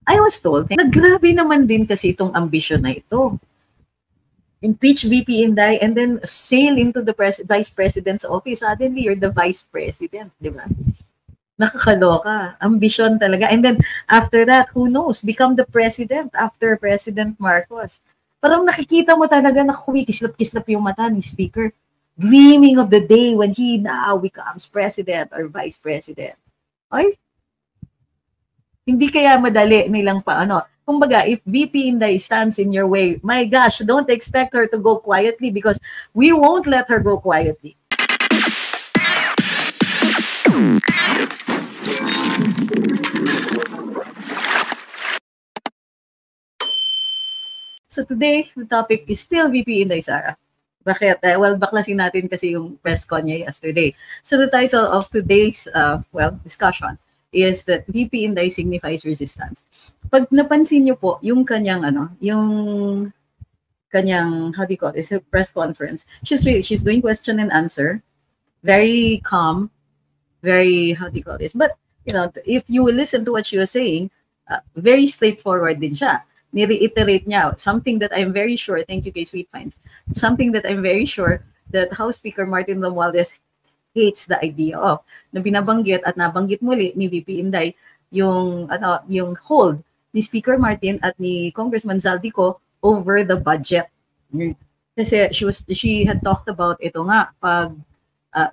I was told, naggrabe naman din kasi itong ambisyon na ito. Impeach VP Inday and then sail into the vice president's office. Suddenly, you're the vice president, di ba? Nakakaloka. Ambisyon talaga. And then, after that, who knows? Become the president after President Marcos. Parang nakikita mo talaga na kumikislap-kislap yung mata ni Speaker. Dreaming of the day when he now becomes president or vice president. Ay, hindi kaya madali nilang paano. Kumbaga, if VP Inday stands in your way, my gosh, don't expect her to go quietly because we won't let her go quietly. So today, the topic is still VP Inday Sara. Bakit? Well, baklasin natin kasi yung press con niya yesterday. So the title of today's discussion is that VP Inday signifies resistance. Pag napansin niyo po yung kanyang how do you call it? It's a press conference. She's doing question and answer, very calm, very how do you call this? But you know, if you will listen to what she was saying, very straightforward din siya. Ni-reiterate niya something that I'm very sure. Thank you, kay Sweet Finds. Something that I'm very sure that House Speaker Martin Romualdez hates the idea of, na binabanggit at nabanggit muli ni VP Inday yung hold ni Speaker Martin at ni Congressman Zaldico over the budget. Kasi she had talked about ito nga pag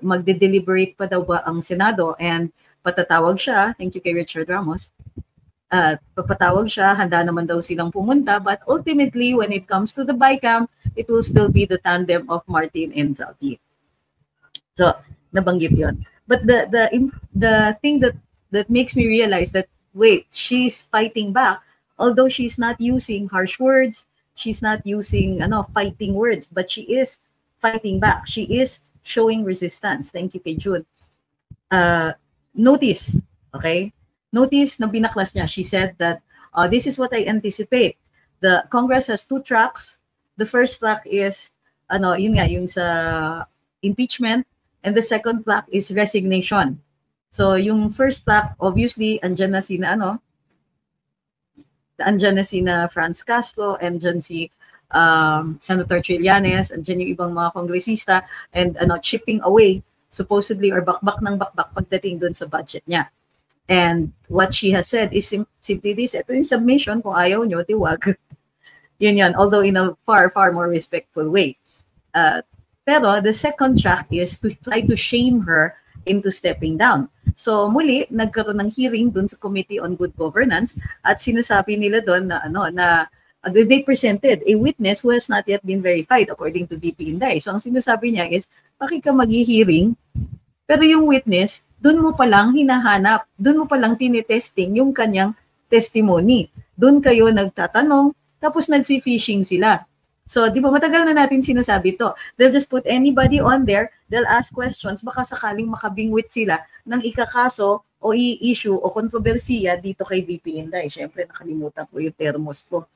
magde-deliberate pa daw ba ang Senado and patatawag siya, thank you kay Richard Ramos, papatawag siya, handa naman daw silang pumunta, but ultimately when it comes to the BICAM, it will still be the tandem of Martin and Zaldi. So nabanggit yon. But the thing that makes me realize that wait, she's fighting back, although she's not using harsh words, she's not using fighting words, but she is fighting back. She is showing resistance. Thank you, kay June. Notice, okay? Notice na binaklas niya. She said that this is what I anticipate. The Congress has two tracks. The first track is yun nga, yung sa impeachment. And the second track is resignation. So yung first track, obviously, andyan na sina Franz Castro, andyan si Senator Trillanes, andyan yung ibang mga kongresista, and chipping away, supposedly, or bakbak ng bakbak pagdating dun sa budget niya. And what she has said is simply this, ito yung submission, kung ayaw nyo, tiwag. Yun, although in a far, far more respectful way. Pero the second track is to try to shame her into stepping down. So muli, nagkaroon ng hearing dun sa Committee on Good Governance at sinasabi nila doon na they presented a witness who has not yet been verified according to VP Inday. So ang sinasabi niya is, bakit ka mag-hearing, pero yung witness, dun mo palang hinahanap, dun mo palang tinitesting yung kanyang testimony. Dun kayo nagtatanong, tapos nag-fishing sila. So, di ba, matagal na natin sinasabi to. They'll just put anybody on there, they'll ask questions, baka sakaling makabingwit sila ng ikakaso o i-issue o kontrobersiya dito kay VP Inday. Siyempre, nakalimutan ko yung termos ko.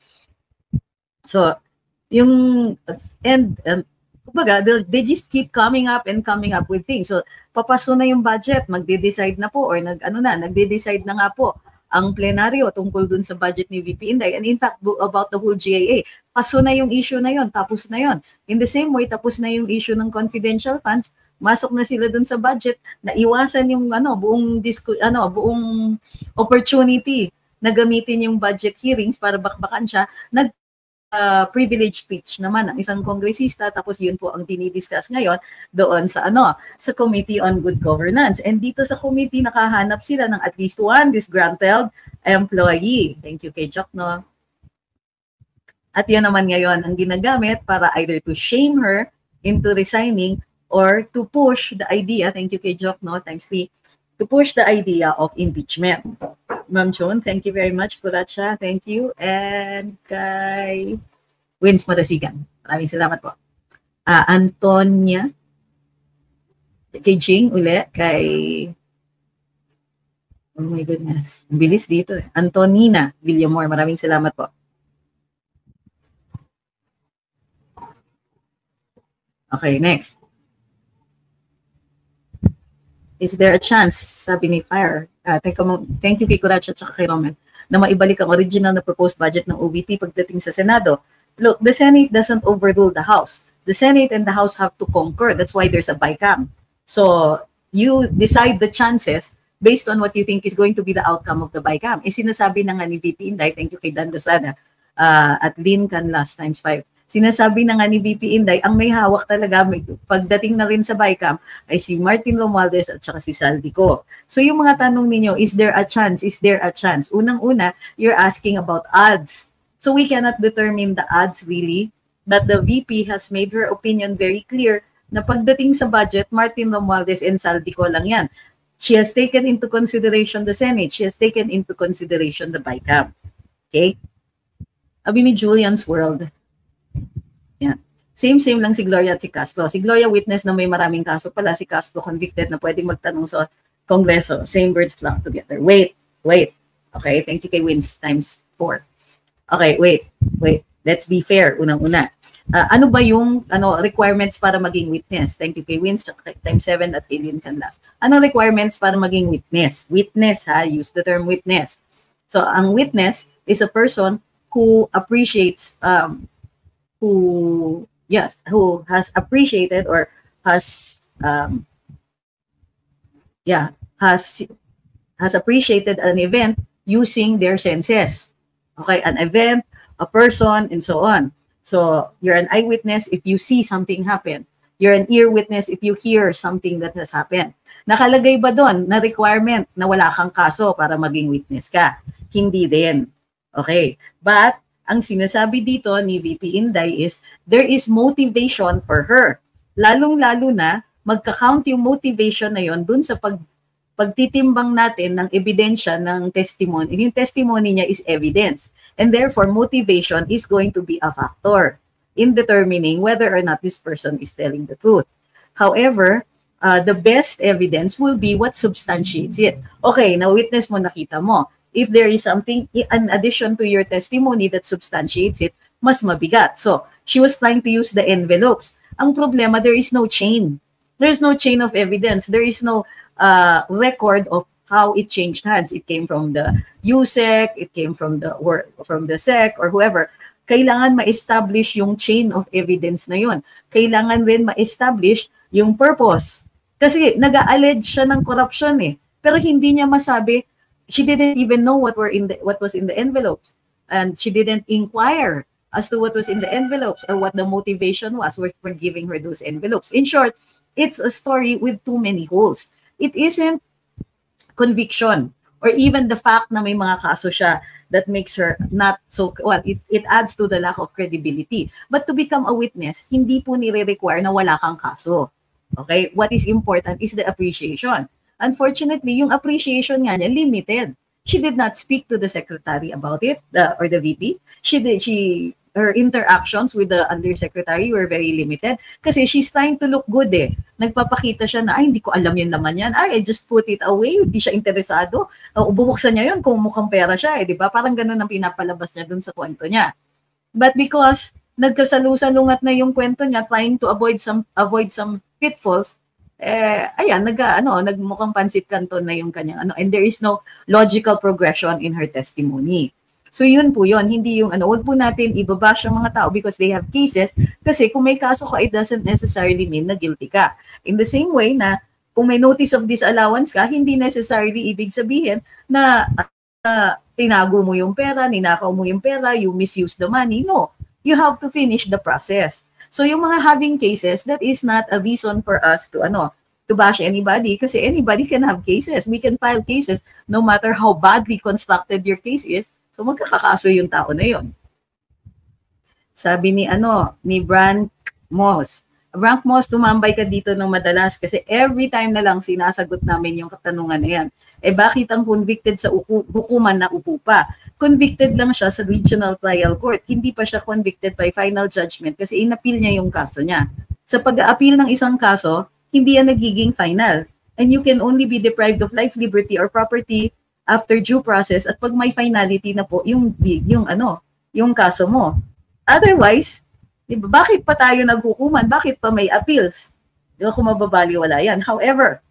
So, kumbaga, they just keep coming up with things. So, papaso na yung budget, magde-decide na po, or nagde-decide na nga po ang plenaryo tungkol dun sa budget ni VP Inday. And in fact, about the whole GAA, paso na yung issue na yon, tapos na yon. In the same way, tapos na yung issue ng confidential funds, masok na sila dun sa budget, naiwasan yung buong opportunity na gamitin yung budget hearings para bakbakan siya. Privilege speech naman ng isang kongresista, tapos yun po ang dinidiscuss ngayon doon sa sa Committee on Good Governance. And dito sa committee, nakahanap sila ng at least one disgruntled employee. Thank you kay Jokno. At yan naman ngayon ang ginagamit para either to shame her into resigning or to push the idea, thank you kay Jokno, ×3, to push the idea of impeachment. Ma'am Chon, thank you very much. Kuracha, thank you. And kay Wins Marasigan, maraming salamat po. Antonia, kay Jing uli, kay, oh my goodness, bilis dito eh. Antonina Villamor, maraming salamat po. Okay, next. Is there a chance, sabi ni Fire? Thank you kay Kuracha at kay Roman. na maibalik ang original na proposed budget ng OVP pagdating sa Senado. Look, the Senate doesn't overrule the House. The Senate and the House have to concur. That's why there's a BICAM. So you decide the chances based on what you think is going to be the outcome of the BICAM. Sinasabi na nga ni VP Inday, thank you kay Dan Lozada, at Lynn Canlas ×5. Sinasabi na nga ni VP Inday, ang may hawak talaga, pagdating na rin sa BICAM, ay si Martin Romualdez at saka si Saldico. So yung mga tanong ninyo, is there a chance? Is there a chance? Unang-una, you're asking about odds. So we cannot determine the odds really, but the VP has made her opinion very clear na pagdating sa budget, Martin Romualdez and Saldico lang yan. She has taken into consideration the Senate. She has taken into consideration the BICAM. Okay? Abi ni Julian's World. Yan. Same lang si Gloria at si Castro. Si Gloria witness na may maraming kaso pala. Si Castro convicted na pwedeng magtanong sa Kongreso. Same birds flock together. Wait. Okay, thank you kay Wins ×4. Okay, wait. Let's be fair. Unang-una. Ano ba yung requirements para maging witness? Thank you kay Wins ×7 at kay Lynn Canlas. Ano requirements para maging witness? Witness, use the term witness. So, ang witness is a person who appreciates who has appreciated or has appreciated an event using their senses. Okay, an event, a person, and so on. So you're an eyewitness if you see something happen. You're an ear witness if you hear something that has happened. Nakalagay ba doon na requirement na wala kang kaso para maging witness ka? Hindi din. Okay, but ang sinasabi dito ni VP Inday is there is motivation for her. Lalong-lalo na magka-count yung motivation na yon dun sa pagtitimbang natin ng ebidensya ng testimony. Yung testimony niya is evidence. And therefore, motivation is going to be a factor in determining whether or not this person is telling the truth. However, the best evidence will be what substantiates it. Okay, now witness mo, nakita mo. If there is something in addition to your testimony that substantiates it, mas mabigat. So, she was trying to use the envelopes. Ang problema, there is no chain. There is no chain of evidence. There is no record of how it changed hands. It came from the USEC, it came from the SEC or whoever. Kailangan ma-establish yung chain of evidence na yun. Kailangan rin ma-establish yung purpose. Kasi nag-a-allege siya ng corruption eh. Pero hindi niya masabi. She didn't even know what was in the envelopes, and she didn't inquire as to what was in the envelopes or what the motivation was for giving her those envelopes. In short, it's a story with too many holes. It isn't conviction or even the fact na may mga kaso siya that makes her not so, well, it adds to the lack of credibility. But to become a witness, hindi po nire-require na wala kang kaso. Okay? What is important is the appreciation. Unfortunately, yung appreciation nga niya limited. She did not speak to the secretary about it, or the VP. Her interactions with the undersecretary were very limited kasi she's trying to look good eh. Nagpapakita siya na, ay, hindi ko alam yun naman yan. Ay, I just put it away. Hindi siya interesado. Bubuksan niya yun kung mukhang pera siya eh, di ba? Parang ganun ang pinapalabas niya dun sa kwento niya. But because nagkasalu-salungat na yung kwento niya, trying to avoid some pitfalls, ayan, nagmukhang pansit canton na yung kanyang and there is no logical progression in her testimony. So yun po yun, hindi yung wag po natin ibabash ang mga tao because they have cases, kasi kung may kaso ka, it doesn't necessarily mean na guilty ka. In the same way na kung may notice of disallowance ka, hindi necessarily ibig sabihin na tinago mo yung pera, ninakaw mo yung pera, you misuse the money. No, you have to finish the process. So yung mga having cases, that is not a reason for us to bash anybody kasi anybody can have cases. We can file cases no matter how badly constructed your case is. So magkakakaso yung tao na yun. Sabi ni Brank Moss, tumambay ka dito ng madalas kasi every time na lang sinasagot namin yung katanungan na yan. Bakit ang convicted sa hukuman na upo pa? Convicted lang siya sa regional trial court. Hindi pa siya convicted by final judgment kasi inappeal niya yung kaso niya. Sa pag-a-appeal ng isang kaso, hindi yan nagiging final. And you can only be deprived of life, liberty, or property after due process at pag may finality na po yung kaso mo. Otherwise, diba, bakit pa tayo naghukuman? Bakit pa may appeals? Di ba kung mababaliwala yan? However,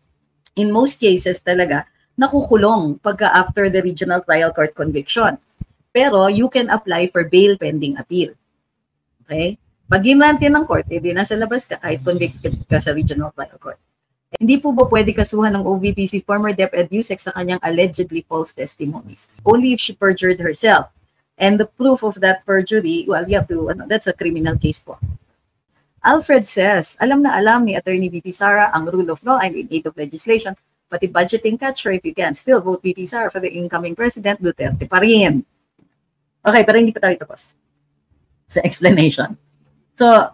in most cases talaga, nakukulong pagka after the regional trial court conviction. Pero you can apply for bail pending appeal. Okay? Pag ginante ng court, edi nasa labas ka kahit convicted ka sa regional trial court. Hindi po ba pwede kasuhan ng OVPC former DepEd Yusek sa kanyang allegedly false testimonies? Only if she perjured herself. And the proof of that perjury, well, you have to, that's a criminal case po. Alfred says, alam na alam ni Attorney VP Sara ang rule of law and in aid of legislation, pati budgeting catcher, if you can still vote VP Sara for the incoming President, Duterte pa rin. Okay, pero hindi pa tayo tapos sa explanation. So,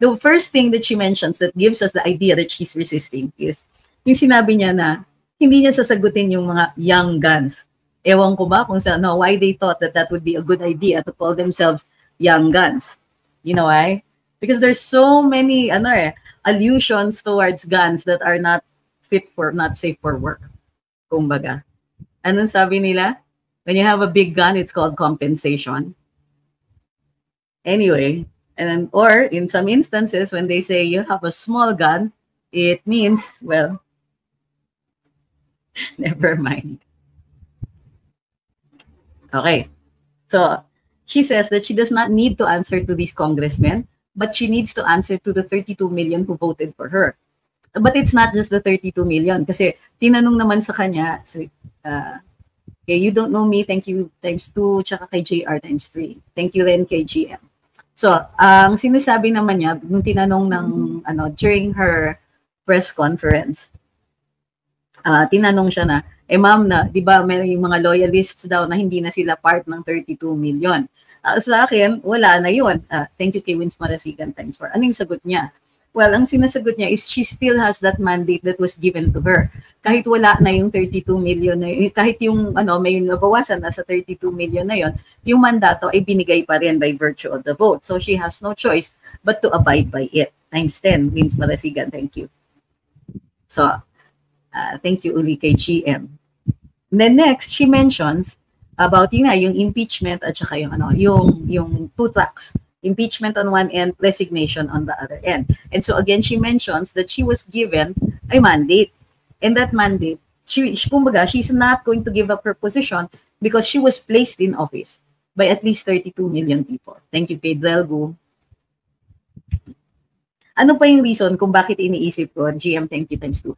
the first thing that she mentions that gives us the idea that she's resisting is yung sinabi niya na hindi niya sasagutin yung mga young guns. Ewan ko ba kung why they thought that that would be a good idea to call themselves young guns. You know why? Because there's so many allusions towards guns that are not safe for work. Kumbaga. Anong sabi nila? When you have a big gun, it's called compensation. Anyway, and then, or in some instances, when they say you have a small gun, it means, well, never mind. Okay. So she says that she does not need to answer to these congressmen, but she needs to answer to the 32 million who voted for her. But it's not just the 32 million kasi tinanong naman sa kanya, okay, you don't know me, thank you times 2, tsaka kay JR times 3. Thank you then kay GM. So, ang sinasabi naman niya, nung tinanong ng, during her press conference, tinanong siya na, ma'am, di ba may yung mga loyalists daw na hindi na sila part ng 32 million. Sa akin, wala na yun. Thank you kay Wins Marasigan times 4. Ano yung sagot niya? Well, ang sinasagot niya is she still has that mandate that was given to her. Kahit wala na yung 32 million na yun, kahit yung may nabawasan na sa 32 million na yun, yung mandato ay binigay pa rin by virtue of the vote. So she has no choice but to abide by it. Times 10, Wins Marasigan, thank you. So, thank you uli kay GM. And then next, she mentions about yung impeachment at saka yung two tracks. Impeachment on one end, resignation on the other end. And so again, she mentions that she was given a mandate. And that mandate, kumbaga, she's not going to give up her position because she was placed in office by at least 32 million people. Thank you, kay Delgu. Ano pa yung reason kung bakit iniisip ko, GM, thank you times 2,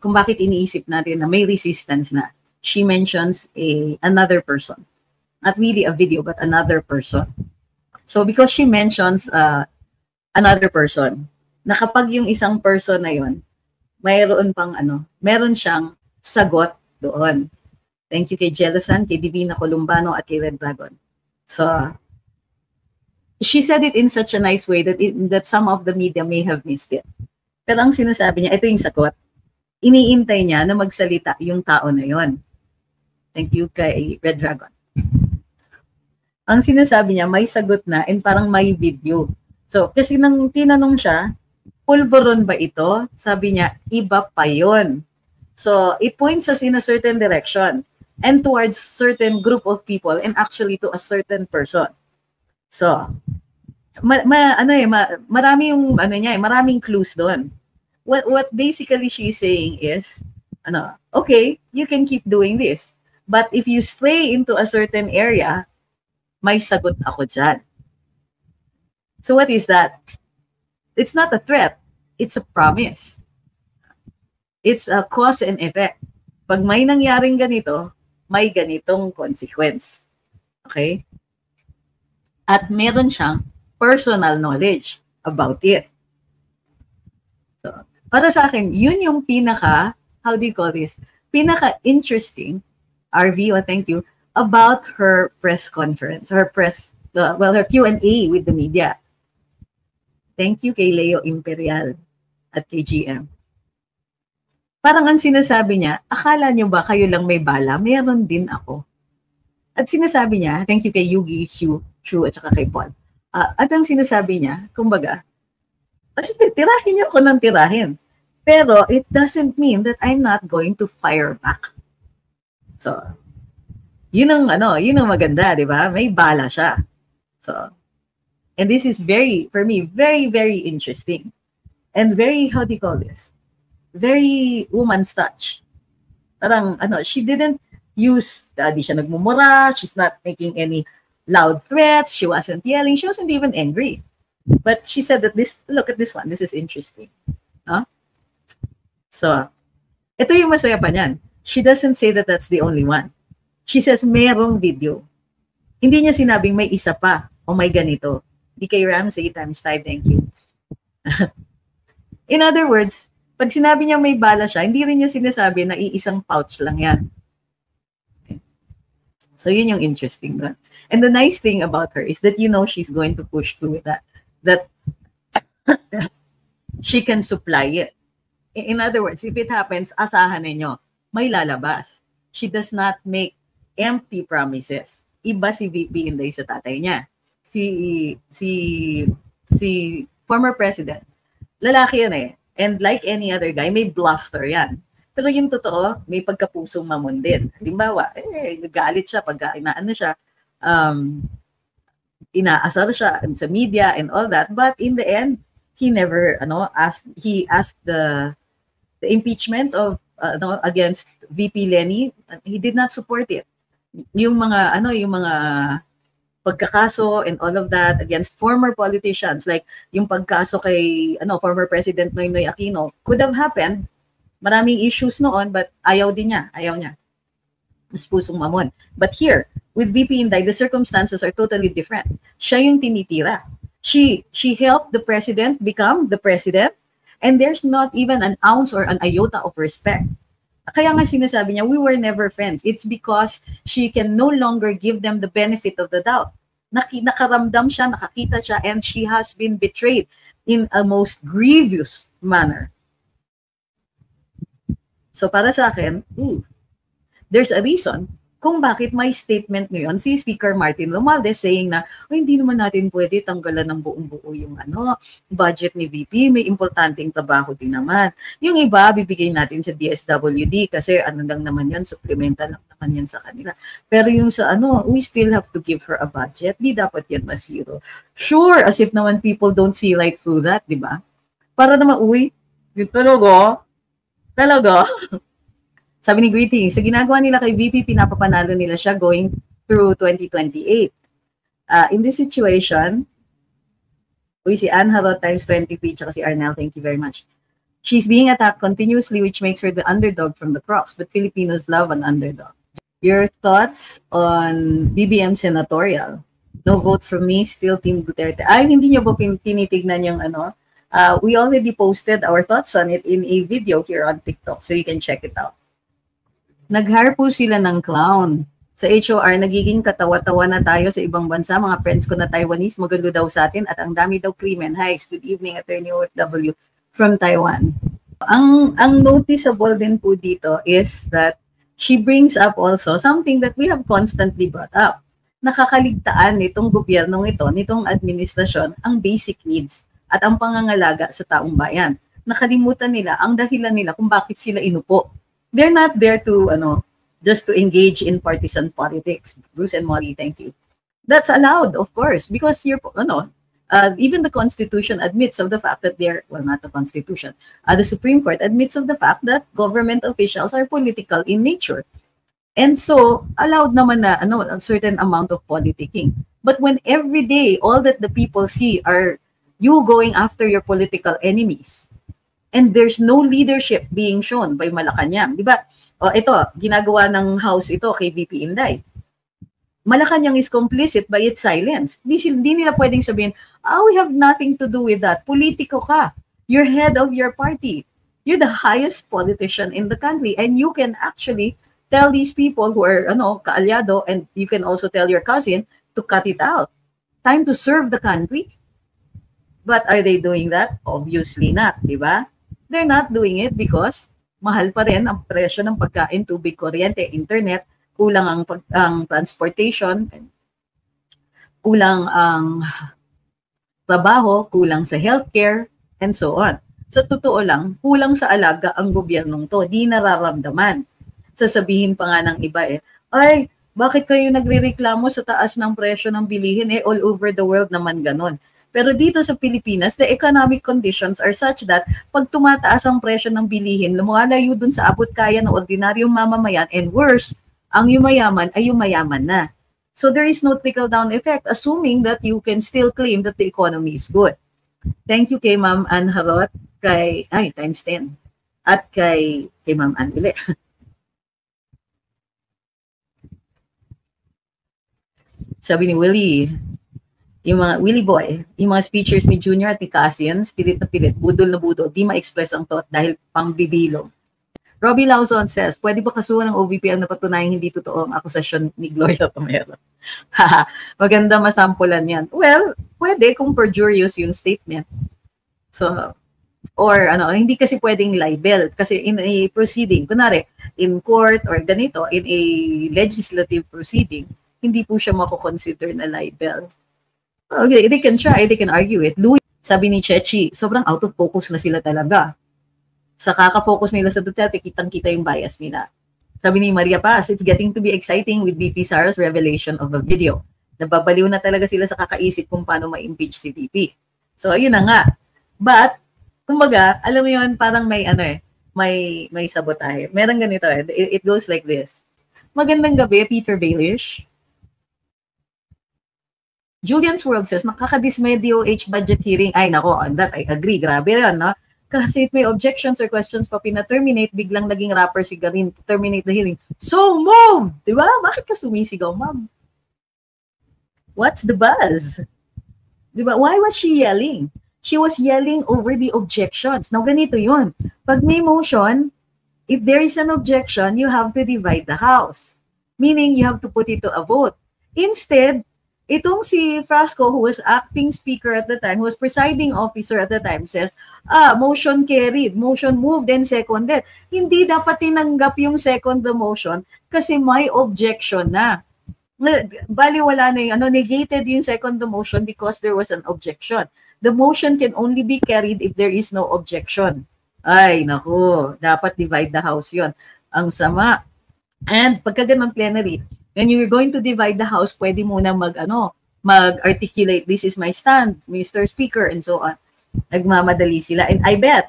kung bakit iniisip natin na may resistance na? She mentions another person. Not really a video, but another person. So because she mentions another person, na kapag yung isang person na yun, mayroon pang meron siyang sagot doon. Thank you kay Jelosan, kay Divina Columbano, at kay Red Dragon. So, she said it in such a nice way that some of the media may have missed it. Pero ang sinasabi niya, ito yung sagot. Iniintay niya na magsalita yung tao na yon. Thank you kay Red Dragon. Ang sinasabi niya, may sagot na and parang may video. So, kasi nang tinanong siya, pulveron ba ito? Sabi niya, iba pa yon. So, it points us in a certain direction and towards certain group of people and actually to a certain person. So, marami yung maraming clues doon. What basically she's saying is, okay, you can keep doing this. But if you stray into a certain area, may sagot ako dyan. So what is that? It's not a threat. It's a promise. It's a cause and effect. Pag may nangyaring ganito, may ganitong consequence. Okay? At meron siyang personal knowledge about it. So, para sa akin, yun yung how do you call this? Pinaka-interesting, RV, thank you, about her press conference, her Q&A with the media. Thank you kay Leo Imperial at kay GM. Parang ang sinasabi niya, akala niyo ba kayo lang may bala? Meron din ako. At sinasabi niya, thank you kay Yugi, Shu, at saka kay Paul. At ang sinasabi niya, kumbaga, kasi tirahin niyo ako ng tirahin. Pero it doesn't mean that I'm not going to fire back. So, yun ang maganda, di ba? May bala siya. So, and this is for me, very, very interesting. And very, how do you call this? very woman's touch. Parang, she didn't use, di siya nagmumura, she's not making any loud threats, she wasn't yelling, she wasn't even angry. But she said that look at this one, this is interesting. Huh? So, ito yung masaya pa niyan. She doesn't say that that's the only one. She says, merong video. Hindi niya sinabing may isa pa o may ganito. DK Ramsey times 5, thank you. In other words, pag sinabi niya may bala siya, hindi rin niya sinasabi na iisang pouch lang yan. Okay. So yun yung interesting doon. And the nice thing about her is that she's going to push through that she can supply it. In other words, if it happens, asahan ninyo, may lalabas. She does not make empty promises. Iba si VP Inday sa tatay niya. Si former president, lalaki yan eh. And like any other guy, may bluster yan. Pero yung totoo, may pagkapusong mamon din. Halimbawa, nagalit siya pag inaasar siya sa media and all that. But in the end, he never asked the impeachment of against VP Lenny. He did not support it. Yung mga pagkakaso and all of that against former politicians, like yung pagkaso kay former President Noynoy Aquino, could have happened. Maraming issues noon, but ayaw niya. Mas pusong mamon. But here, with VP Inday, the circumstances are totally different. Siya yung tinitira. She helped the president become the president, and there's not even an ounce or an iota of respect. Kaya nga sinasabi niya, we were never friends. It's because she can no longer give them the benefit of the doubt. Nakaramdam siya, nakakita siya, and she has been betrayed in a most grievous manner. So para sa akin, there's a reason kung bakit may statement ngayon si Speaker Martin Romualdez saying na, hindi naman natin pwede tanggalan ng buong-buo yung budget ni VP, may importanteng trabaho din naman. Yung iba, bibigay natin sa DSWD kasi lang naman yan, supplemental lang naman yan sa kanila. Pero yung sa we still have to give her a budget, di dapat yan ma-zero. Sure, as if naman people don't see light through that, di ba? Para naman, talaga. Sabi ni Greetings, sa ginagawa nila kay VP, pinapapanalo nila siya going through 2028. In this situation, si Ann Harot times 20p, tsaka si Arnel, thank you very much. She's being attacked continuously, which makes her the underdog from the prox, but Filipinos love an underdog. Your thoughts on BBM senatorial? No vote from me, still Team Duterte. Ay, hindi niyo ba tinitignan yung we already posted our thoughts on it in a video here on TikTok, so you can check it out. Nag-hire po sila ng clown. Sa HOR, nagiging katawa-tawa na tayo sa ibang bansa. Mga friends ko na Taiwanese, maganda daw sa atin at ang dami daw krimen. Hi, good evening, Attorney OFW from Taiwan. Ang noticeable din po dito is that she brings up also something that we have constantly brought up. Nakakaligtaan nitong gobyernong ito, nitong administrasyon, ang basic needs at ang pangangalaga sa taong bayan. Nakalimutan nila ang dahilan nila kung bakit sila inupo. They're not there to just to engage in partisan politics. Bruce and Molly, thank you. That's allowed, of course, because even the Constitution admits of the fact that not the Constitution, the Supreme Court admits of the fact that government officials are political in nature. And so, allowed naman na a certain amount of politicking. But when every day, all that the people see are you going after your political enemies, and there's no leadership being shown by Malacanang. Di ba? Ito, ginagawa ng House ito kay VP Inday. Malacanang is complicit by its silence. Di nila pwedeng sabihin, we have nothing to do with that. Politiko ka. You're head of your party. You're the highest politician in the country. And you can actually tell these people who are kaalyado, and you can also tell your cousin to cut it out. Time to serve the country. But are they doing that? Obviously not, di ba? They're not doing it because mahal pa rin ang presyo ng pagkain, tubig, kuryente, internet, kulang ang transportation, kulang ang trabaho, kulang sa healthcare, and so on. So totoo lang, kulang sa alaga ang gobyernong to, di nararamdaman. Sasabihin pa nga ng iba bakit kayo nagrereklamo sa taas ng presyo ng bilihin? All over the world naman ganon. Pero dito sa Pilipinas, the economic conditions are such that pag tumataas ang presyo ng bilihin, lumalayo dun sa abot kaya ng ordinaryong mamamayan, and worse, ang yumayaman ay yumayaman na. So there is no trickle-down effect, assuming that you can still claim that the economy is good. Thank you kay Ma'am Ann Harot, times 10. At kay Ma'am Ann ulit. Sabi ni Willie, yung mga Willie Boy, yung mga speeches ni Junior at ni Cassian, pilit na pilit, budol na budol, di ma-express ang thought dahil pangbibilong. Robbie Lawson says, pwede ba kasuhan ng OVP ang napatunayang hindi totoo ang akusasyon ni Gloria Tomero? Maganda masampulan yan. Well, pwede kung perjurious yung statement. So, or hindi kasi pwedeng libel. Kasi in a proceeding, kunwari, in court or ganito, in a legislative proceeding, hindi po siya mako-consider na libel. Well, they can try, they can argue it. Louis, sabi ni Chechi, sobrang out of focus na sila talaga. Sa kaka-focus nila sa Duterte, kitang-kita yung bias nila. Sabi ni Maria Paz, it's getting to be exciting with VP Sara's revelation of a video. Nababaliw na talaga sila sa kakaisip kung paano ma-impeach si VP. So, ayun na nga. But, kumbaga, alam mo yun, parang may may sabotahe. Meron ganito It goes like this. Magandang gabi, Peter Baelish. Julian's World says, nakakadismay DOH budget hearing. Ay, nako, on that, I agree. Grabe yan, no? Kasi if may objections or questions pa pina-terminate, biglang naging rapper si Garin to terminate the hearing. So, move! Diba? Bakit ka sumisigaw, ma'am? What's the buzz? Diba? Why was she yelling? She was yelling over the objections. Now, ganito yun. Pag may motion, if there is an objection, you have to divide the House. Meaning, you have to put it to a vote. Instead, itong si Frasco, who was acting speaker at the time, who was presiding officer at the time, says, motion carried, motion moved and seconded. Hindi dapat tinanggap yung second the motion kasi may objection na. Bali wala na yung, negated yung second the motion because there was an objection. The motion can only be carried if there is no objection. Ay, naku, dapat divide the House yon. Ang sama. And pagka ganun plenary, when you're going to divide the House, pwede muna mag-articulate, this is my stand, Mr. Speaker, and so on. Nagmamadali sila. And I bet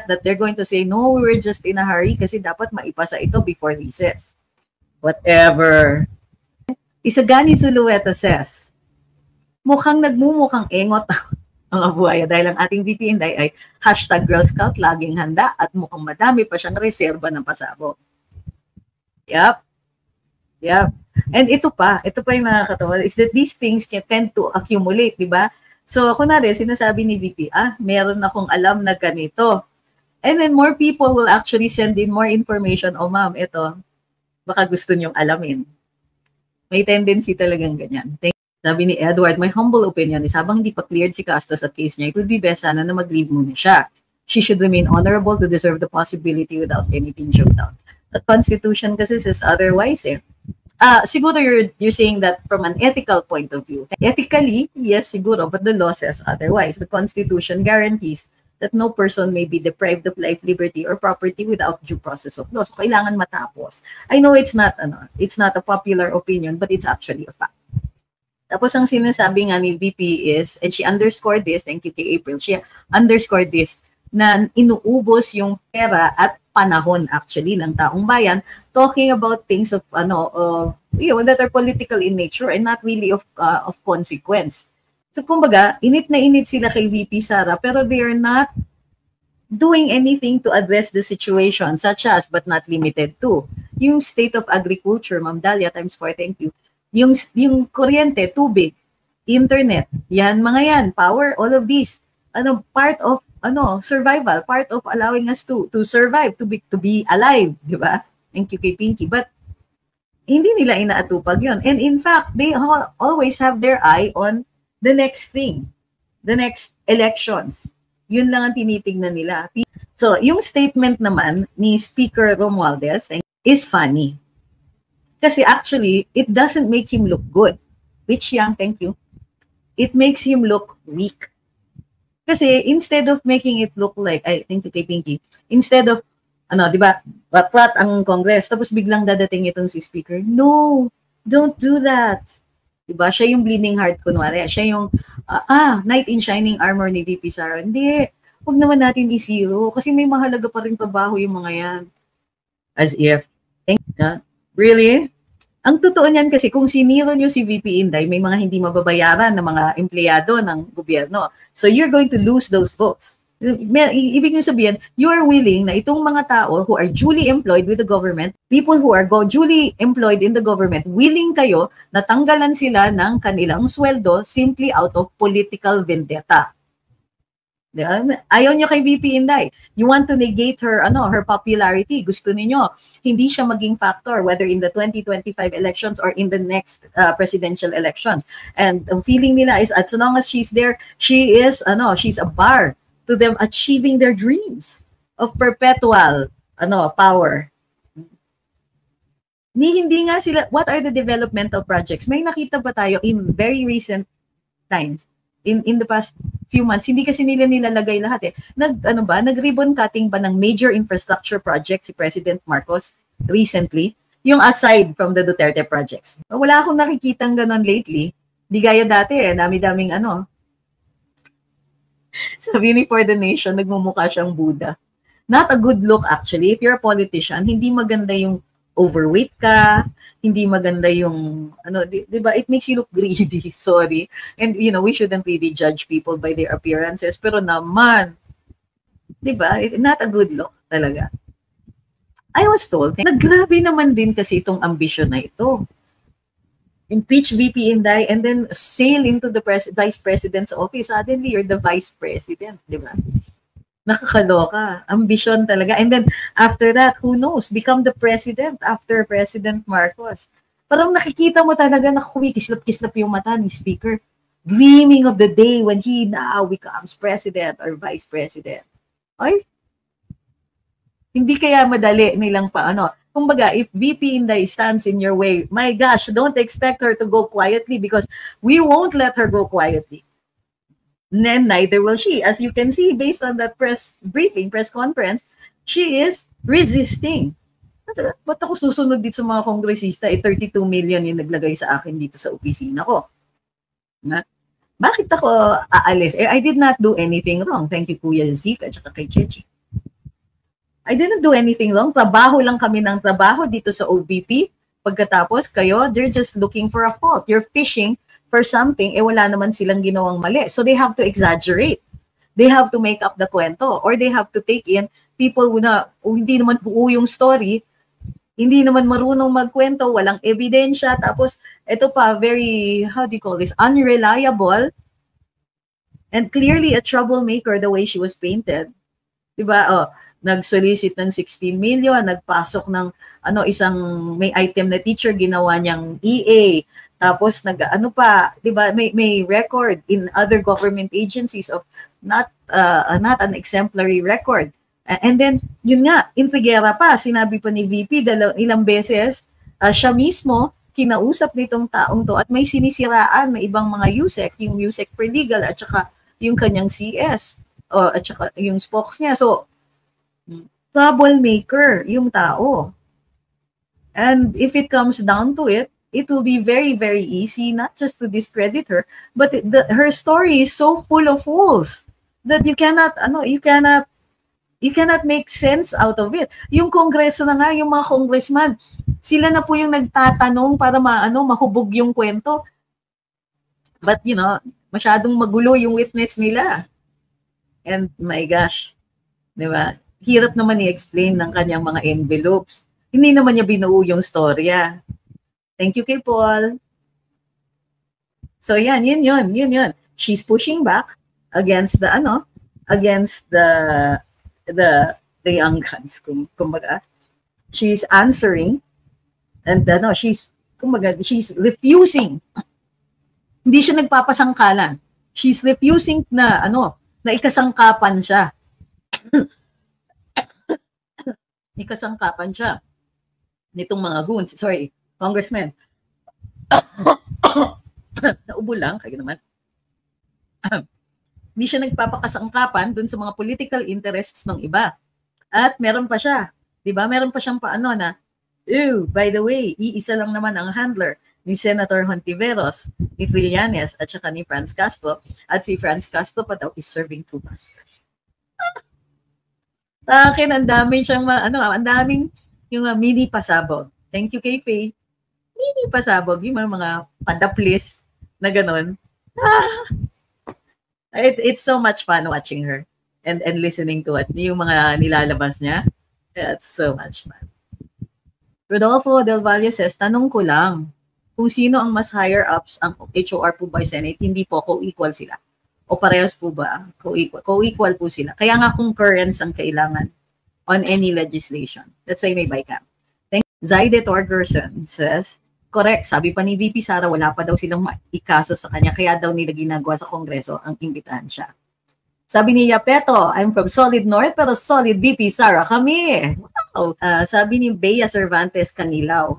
that they're going to say, no, we were just in a hurry kasi dapat maipasa ito before recess. Whatever. Isagani Zulueta says, mukhang nagmumukhang engot ang abuaya dahil ang ating VP Inday ay #Girl Scout, laging handa at mukhang madami pa siyang reserba ng pasabog. Yep. And ito pa yung nakakatawa is that these things can tend to accumulate, di ba? So, kunwari, sinasabi ni VP, meron akong alam na ganito. And then more people will actually send in more information. Oh, ma'am, ito, baka gusto niyong alamin. May tendency talagang ganyan. Sabi ni Edward, my humble opinion is habang di pa cleared si Castro sa case niya, it would be best sana na mag-leave muna siya. She should remain honorable to deserve the possibility without anything showed out. The Constitution kasi says otherwise siguro you're saying that from an ethical point of view. Ethically, yes, siguro, but the law says otherwise. The Constitution guarantees that no person may be deprived of life, liberty, or property without due process of law. So, kailangan matapos. I know it's not a popular opinion, but it's actually a fact. Tapos, ang sinasabi nga ni VP is, and she underscored this, thank you kay April, she underscored this, na inuubos yung pera at panahon actually ng taong bayan, talking about things of that are political in nature and not really of consequence. So kumbaga, init na init sila kay VP Sara pero they are not doing anything to address the situation such as but not limited to yung state of agriculture, Ma'am Dalia, times 4, thank you. Yung kuryente, tubig, internet, yan mga yan, power, all of these, part of survival, part of allowing us to survive, to be alive, di ba? Thank you kay Pinky. But hindi nila inaatupag yon. And in fact, they always have their eye on the next thing, the next elections. Yun lang ang tinitignan nila. So, yung statement naman ni Speaker Romualdez is funny. Kasi actually, it doesn't make him look good. Rich Yang, thank you. It makes him look weak. Kasi instead of making it look like, thank you kay Pinky, instead of, di ba, wat ang Congress, tapos biglang dadating itong si Speaker. No, don't do that. Diba? Siya yung bleeding heart, kunwari. Siya yung knight in shining armor ni VP Sara. Hindi, huwag naman natin i-zero kasi may mahalaga pa rin trabaho yung mga yan. As if, really? Ang totoo niyan kasi kung siniro nyo si VP Inday, may mga hindi mababayaran na mga empleyado ng gobyerno. So you're going to lose those votes. Ibig nyo sabihin, you are willing na itong mga tao who are duly employed with the government, people who are duly employed in the government, willing kayo na tanggalan sila ng kanilang sweldo simply out of political vendetta. Ayaw niyo kay VP Inday. You want to negate her her popularity. Gusto niyo hindi siya maging factor whether in the 2025 elections or in the next presidential elections. And ang feeling nila is as long as she's there, she's a bar to them achieving their dreams of perpetual power. Hindi nga sila, what are the developmental projects? May nakita ba tayo in very recent times? In the past few months, hindi kasi nila nilalagay lahat eh. Nag-ribbon cutting ba ng major infrastructure project si President Marcos recently? Yung aside from the Duterte projects. Wala akong nakikitang ganon lately. Di gaya dati eh, dami-daming sabi ni For the Nation, nagmumukha siyang Buddha. Not a good look actually. If you're a politician, hindi maganda yung overweight ka, hindi maganda yung, diba, it makes you look greedy, sorry. And, we shouldn't really judge people by their appearances. Pero naman, diba, not a good look talaga. I was told, naggrabe naman din kasi itong ambisyon na ito. Impeach VP Inday and then sail into the vice president's office. Suddenly, you're the vice president, diba? Nakakaloka. Ambition talaga. And then, after that, who knows? Become the president after President Marcos. Parang nakikita mo talaga na kumikislap-kislap yung mata ni Speaker. Dreaming of the day when he now becomes president or vice president. Ay, hindi kaya madali nilang Kumbaga, if VP Inday stands in your way, my gosh, don't expect her to go quietly because we won't let her go quietly. Then neither will she. As you can see, based on that press conference, she is resisting. Ba't ako susunod dito sa mga kongresista? 32 million yung naglagay sa akin dito sa opisina ko. Bakit ako aalis? I did not do anything wrong. Thank you, Kuya Zika, at kay Chechi. I didn't do anything wrong. Trabaho lang kami ng trabaho dito sa OVP. Pagkatapos kayo, they're just looking for a fault. You're fishing for something, wala naman silang ginawang mali. So they have to exaggerate. They have to make up the kwento. Or they have to take in people who hindi naman buo yung story, hindi naman marunong magkwento, walang ebidensya, tapos ito pa, very, unreliable, and clearly a troublemaker the way she was painted. Diba? Nag-solicit ng 16 million, nagpasok ng isang may item na teacher, ginawa niyang EA, tapos diba, may record in other government agencies of not an exemplary record. And then, yun nga, in Figuera pa, sinabi pa ni VP ilang beses, siya mismo kinausap nitong taong to at may sinisiraan na ibang mga USEC, yung USEC for legal at saka yung kanyang CS at saka yung spokes niya. So, troublemaker yung tao. And if it comes down to it, it will be very, very easy not just to discredit her, but her story is so full of holes that you cannot make sense out of it. Yung kongreso na nga, yung mga congressman, sila na po yung nagtatanong para mahubog yung kwento. But, masyadong magulo yung witness nila. And my gosh, di ba? Hirap naman i-explain ng kanyang mga envelopes. Hindi naman niya binuo yung storya. Thank you kay Paul. So yan, yun. She's pushing back against the young guns, kumbaga. She's answering and she's refusing. Hindi siya nagpapasangkalan. She's refusing na ikasangkapan siya. Ikasangkapan siya nitong mga goons. Sorry, Congressman. Naubo lang, kayo naman. Hindi siya nagpapakasangkapan dun sa mga political interests ng iba. At meron pa siya, di ba? Meron pa siyang by the way, iisa lang naman ang handler. ni Senator Hontiveros, ni Trillanes, at saka ni Franz Castro. At si Franz Castro pa daw is serving 2 masters. Sa akin, ang daming siyang, ang daming yung mini pasabog. Thank you, kay Faye. Mini pasabog, yung mga padaplis na ganon. It's so much fun watching her and listening to it. Yung mga nilalabas niya. It's so much fun. Rodolfo Del Valle says, tanong ko lang, kung sino ang mas higher ups ang HOR po by Senate, hindi po co-equal sila. O parehas po ba? Co-equal. Co-equal po sila. Kaya nga concurrence ang kailangan on any legislation. That's why may BICAM. Zaide Torgerson says, correct, sabi pa ni VP Sara, wala pa daw silang ikaso sa kanya, kaya daw nila ginagawa sa Kongreso ang imbitahan siya. Sabi ni Yapeto, I'm from Solid North, pero Solid VP Sara kami. Wow. Sabi ni Bea Cervantes Canilaw,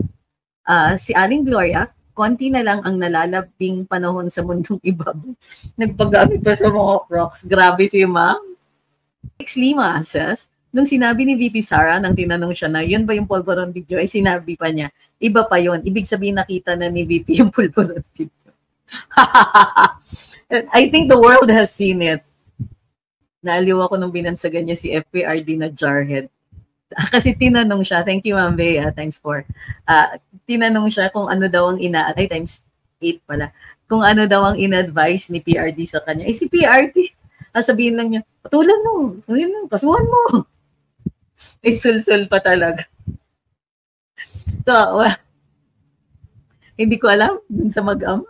si Aling Gloria, konti na lang ang nalalabing panahon sa mundong ibabaw. Nagpagamit pa sa mga crocs. Grabe si Ma'am. X Lima says, nung sinabi ni VP Sara, nang tinanong siya na, yun ba yung Polvoron video, ay sinabi pa niya, iba pa yun. Ibig sabihin nakita na ni VP yung Polvoron video. I think the world has seen it. Naaliw ako nung binansagan niya si FPRD na jarhead. Kasi tinanong siya, thank you Ma'am Bea, thanks for, tinanong siya kung ano daw ang times 8 pala, kung ano daw ang in-advise ni PRD sa kanya. Si PRD, sabihin lang niya, patulan mo, kasuhan mo. Sulsul pa talaga. So, hindi ko alam dun sa mag-ama.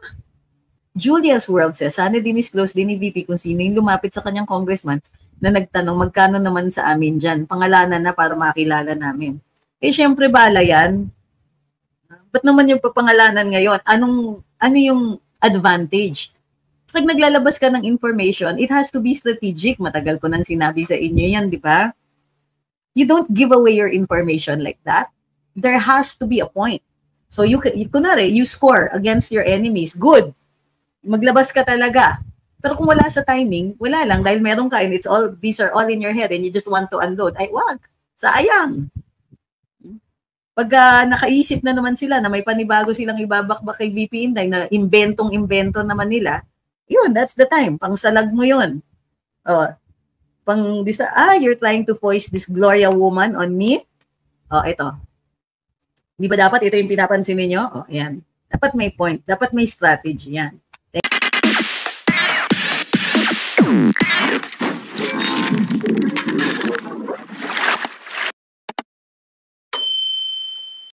Julia's World says, sana dinisclose din ni VP kung sino yung lumapit sa kanyang congressman na nagtanong, magkano naman sa amin dyan? Pangalanan na para makilala namin. Syempre bala yan. Ba't naman yung papangalanan ngayon? Ano yung advantage? Pag naglalabas ka ng information, it has to be strategic. Matagal ko nang sinabi sa inyo yan, di ba? You don't give away your information like that. There has to be a point. So you score against your enemies. Good. Maglabas ka talaga. Pero kung wala sa timing, wala lang dahil meron ka and these are all in your head and you just want to unload. Ay, wag. Sayang. Pag nakaisip na naman sila na may panibago silang ibabakbak kay VP Inday na inventong-invento naman nila, yun, that's the time. Pangsalag mo yun. You're trying to foist this Gloria woman on me? Ito. Di ba dapat ito yung pinapansin ninyo? Yan. Dapat may point. Dapat may strategy yan.